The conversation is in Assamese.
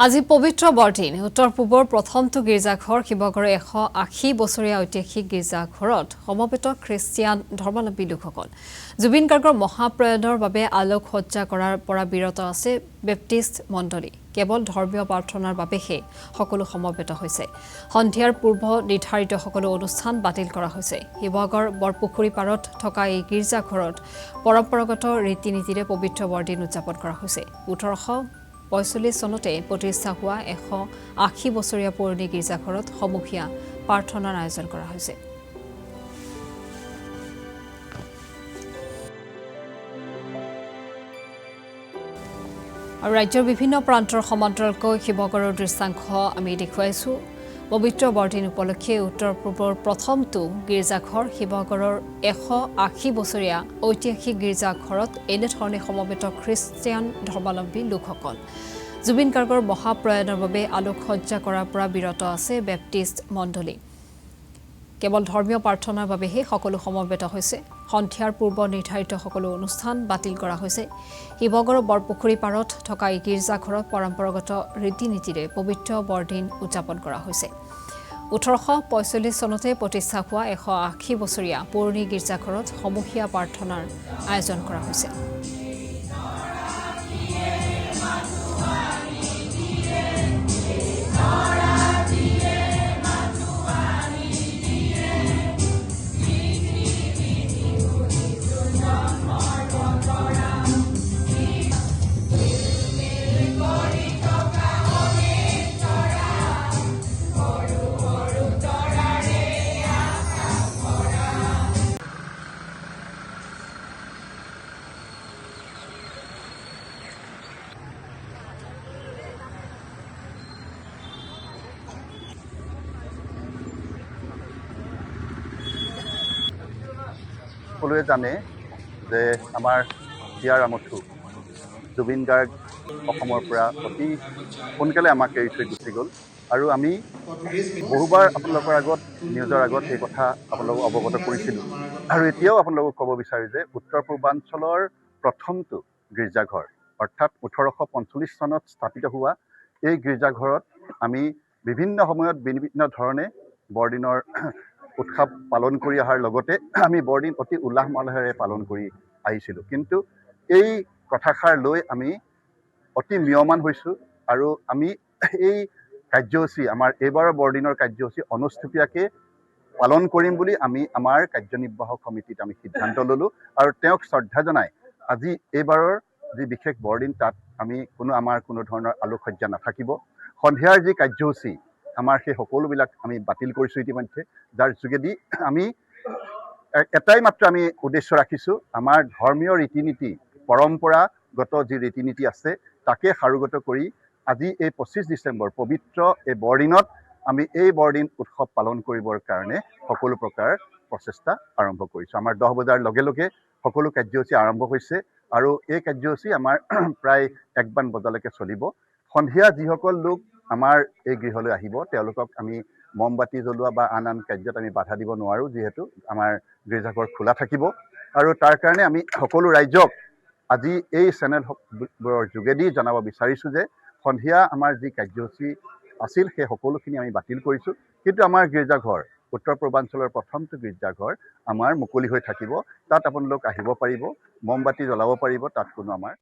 আজি পবিত্ৰ বৰদিন উত্তৰ পূবৰ প্ৰথমটো গীৰ্জাঘৰ শিৱসাগৰৰ 180 বছৰীয়া ঐতিহাসিক গীৰ্জাঘৰত সমবেত খ্ৰীষ্টিয়ান ধৰ্মাৱলম্বী লোকসকল জুবিন গাৰ্গৰ মহাপ্ৰয়াণৰ বাবে আলোক সজ্জা কৰাৰ পৰা বিৰত আছে বেপ্টিষ্ট মণ্ডলী কেৱল ধৰ্মীয় প্ৰাৰ্থনাৰ বাবেহে সকলো সমবেত হৈছে সন্ধিয়াৰ পূৰ্ব নিৰ্ধাৰিত সকলো অনুষ্ঠান বাতিল কৰা হৈছে শিৱসাগৰ বৰপুখুৰী পাৰত থকা এই গীৰ্জাঘৰত পৰম্পৰাগত ৰীতি-নীতিৰে পবিত্ৰ বৰদিন উদযাপন কৰা হৈছে 1845 চনতে প্ৰতিষ্ঠা হোৱা 180 বছৰীয়া পুৰণি গীৰ্জাঘৰত সমূহীয়া প্ৰাৰ্থনাৰ আয়োজন কৰা হৈছে আৰু ৰাজ্যৰ বিভিন্ন প্ৰান্তৰ সমান্তৰালকৈ শিৱসাগৰৰ দৃশ্যাংশ আমি দেখুৱাইছো পবিত্ৰ বৰদিন উপলক্ষে উত্তৰ পূবৰ প্ৰথমটো গীৰ্জাঘৰ শিৱসাগৰৰ 180 বছৰীয়া ঐতিহাসিক গীৰ্জাঘৰত এনেধৰণে সমবেত খ্ৰীষ্টিয়ান ধৰ্মাৱলম্বী লোকসকল জুবিন গাৰ্গৰ মহাপ্ৰয়াণৰ বাবে আলোক সজ্জা কৰাৰ পৰা বিৰত আছে বেপ্টিষ্ট মণ্ডলী কেৱল ধৰ্মীয় প্ৰাৰ্থনাৰ বাবেহে সকলো সমবেত হৈছে সন্ধিয়াৰ পূৰ্ব নিৰ্ধাৰিত সকলো অনুষ্ঠান বাতিল কৰা হৈছে শিৱসাগৰৰ বৰপুখুৰী পাৰত থকা এই গীৰ্জাঘৰত পৰম্পৰাগত ৰীতি-নীতিৰে পবিত্ৰ বৰদিন উদযাপন কৰা হৈছে 1845 চনতে প্ৰতিষ্ঠা হোৱা 180 বছৰীয়া পুৰণি গীৰ্জাঘৰত সমূহীয়া প্ৰাৰ্থনাৰ আয়োজন কৰা হৈছে সকলোৱে জানে যে আমাৰ হিয়াৰ আমঠু জুবিন গাৰ্গ অসমৰ পৰা অতি সোনকালে আমাক এৰি থৈ গুচি গ'ল আৰু আমি বহুবাৰ আপোনালোকৰ আগত নিউজৰ আগত এই কথা আপোনালোকক অৱগত কৰিছিলোঁ আৰু এতিয়াও আপোনালোকক ক'ব বিচাৰোঁ যে উত্তৰ পূৰ্বাঞ্চলৰ প্ৰথমটো গীৰ্জাঘৰ অৰ্থাৎ 1845 চনত স্থাপিত হোৱা এই গীৰ্জাঘৰত আমি বিভিন্ন সময়ত বিভিন্ন ধৰণে বৰদিনৰ উৎসৱ পালন কৰি অহাৰ লগতে আমি বৰদিন অতি উল্লাহ মালহেৰে পালন কৰি আহিছিলোঁ কিন্তু এই কথাষাৰ লৈ আমি অতি ম্ৰিয়মান হৈছোঁ আৰু আমি এই কাৰ্যসূচী আমাৰ এইবাৰৰ বৰদিনৰ কাৰ্যসূচী অনুষ্টুপীয়াকৈ পালন কৰিম বুলি আমি আমাৰ কাৰ্যনিৰ্বাহক সমিতিত আমি সিদ্ধান্ত ল'লোঁ আৰু তেওঁক শ্ৰদ্ধা জনাই আজি এইবাৰৰ যি বিশেষ বৰদিন তাত আমি আমাৰ কোনো ধৰণৰ আলোকসজ্জা নাথাকিব সন্ধিয়াৰ যি কাৰ্যসূচী আমাৰ সেই সকলোবিলাক আমি বাতিল কৰিছোঁ ইতিমধ্যে যাৰ যোগেদি আমি এটাই মাত্ৰ আমি উদ্দেশ্য ৰাখিছোঁ আমাৰ ধৰ্মীয় ৰীতি-নীতি পৰম্পৰাগত যি ৰীতি-নীতি আছে তাকে সাৰোগত কৰি আজি এই 25 ডিচেম্বৰ পবিত্ৰ এই বৰদিনত আমি এই বৰদিন উৎসৱ পালন কৰিবৰ কাৰণে সকলো প্ৰকাৰ প্ৰচেষ্টা আৰম্ভ কৰিছোঁ আমাৰ 10 বজাৰ লগে লগে সকলো কাৰ্যসূচী আৰম্ভ হৈছে আৰু এই কাৰ্যসূচী আমাৰ প্ৰায় 1 বজালৈকে চলিব সন্ধিয়া যিসকল লোক আমাৰ এই গৃহলৈ আহিব তেওঁলোকক আমি মমবাতি জ্বলোৱা বা আন কাৰ্যত আমি বাধা দিব নোৱাৰোঁ যিহেতু আমাৰ গীৰ্জাঘৰ খোলা থাকিব আৰু তাৰ কাৰণে আমি সকলো ৰাইজক আজি এই চেনেলবোৰৰ যোগেদি জনাব বিচাৰিছোঁ যে সন্ধিয়া আমাৰ যি কাৰ্যসূচী আছিল সেই সকলোখিনি আমি বাতিল কৰিছোঁ কিন্তু আমাৰ গীৰ্জাঘৰ উত্তৰ পূৰ্বাঞ্চলৰ প্ৰথমটো গীৰ্জাঘৰ আমাৰ মুকলি হৈ থাকিব তাত আপোনালোক আহিব পাৰিব মমবাতি জ্বলাব পাৰিব তাত কোনো আমাৰ